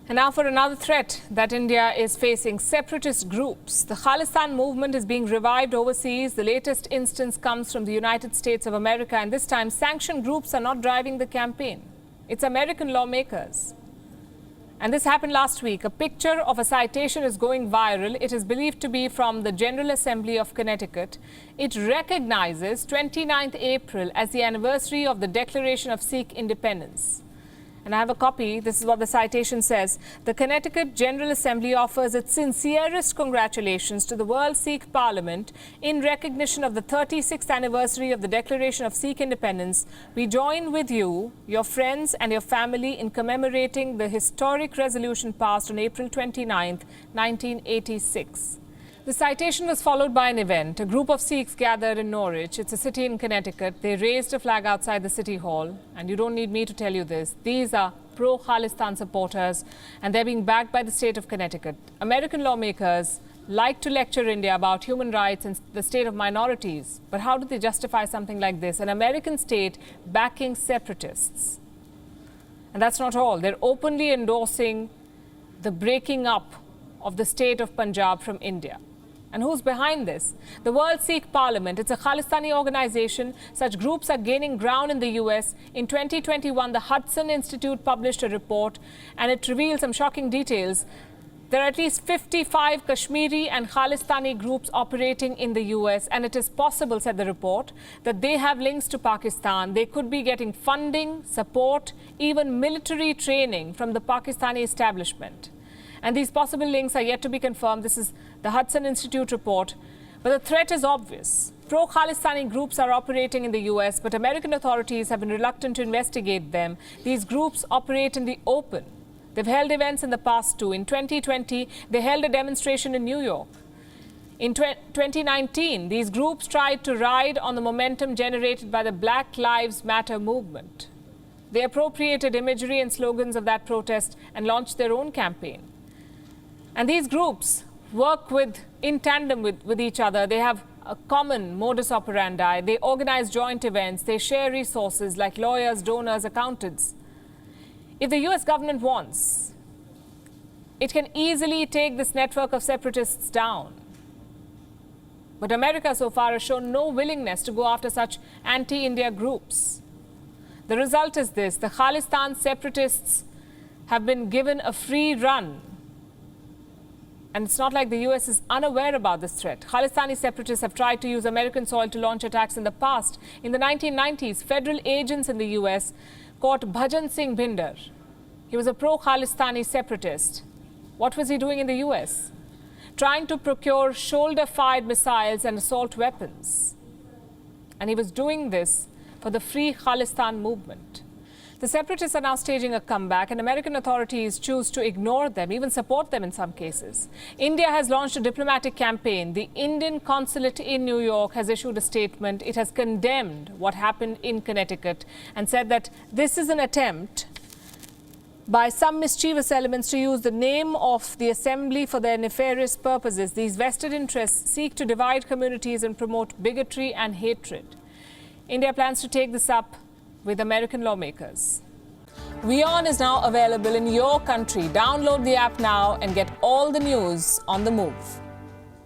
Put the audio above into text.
And now for another threat that India is facing, separatist groups. The Khalistan movement is being revived overseas. The latest instance comes from the United States of America, and this time sanctioned groups are not driving the campaign. It's American lawmakers. And this happened last week. A picture of a citation is going viral. It is believed to be from the General Assembly of Connecticut. It recognizes 29th April as the anniversary of the Declaration of Sikh Independence. And I have a copy. This is what the citation says. The Connecticut General Assembly offers its sincerest congratulations to the World Sikh Parliament in recognition of the 36th anniversary of the Declaration of Sikh Independence. We join with you, your friends and your family in commemorating the historic resolution passed on April 29, 1986. The citation was followed by an event. A group of Sikhs gathered in Norwich. It's a city in Connecticut. They raised a flag outside the city hall. And you don't need me to tell you this. These are pro-Khalistan supporters, and they're being backed by the state of Connecticut. American lawmakers like to lecture India about human rights and the state of minorities. But how do they justify something like this? An American state backing separatists. And that's not all. They're openly endorsing the breaking up of the state of Punjab from India. And who's behind this? The World Sikh Parliament. It's a Khalistani organization. Such groups are gaining ground in the US. In 2021, the Hudson Institute published a report, and it revealed some shocking details. There are at least 55 Kashmiri and Khalistani groups operating in the US, and it is possible, said the report, that they have links to Pakistan. They could be getting funding, support, even military training from the Pakistani establishment. And these possible links are yet to be confirmed. This is the Hudson Institute report. But the threat is obvious. Pro-Khalistani groups are operating in the US, but American authorities have been reluctant to investigate them. These groups operate in the open. They've held events in the past too. In 2020, they held a demonstration in New York. In 2019, these groups tried to ride on the momentum generated by the Black Lives Matter movement. They appropriated imagery and slogans of that protest and launched their own campaign. And these groups work in tandem with each other. They have a common modus operandi. They organize joint events. They share resources like lawyers, donors, accountants. If the US government wants, it can easily take this network of separatists down. But America so far has shown no willingness to go after such anti-India groups. The result is this: the Khalistan separatists have been given a free run. And it's not like the US is unaware about this threat. Khalistani separatists have tried to use American soil to launch attacks in the past. In the 1990s, federal agents in the US caught Bhajan Singh Bhinder. He was a pro-Khalistani separatist. What was he doing in the US? Trying to procure shoulder-fired missiles and assault weapons. And he was doing this for the Free Khalistan movement. The separatists are now staging a comeback, and American authorities choose to ignore them, even support them in some cases. India has launched a diplomatic campaign. The Indian Consulate in New York has issued a statement. It has condemned what happened in Connecticut and said that this is an attempt by some mischievous elements to use the name of the assembly for their nefarious purposes. These vested interests seek to divide communities and promote bigotry and hatred. India plans to take this up with American lawmakers. WION is now available in your country. Download the app now and get all the news on the move.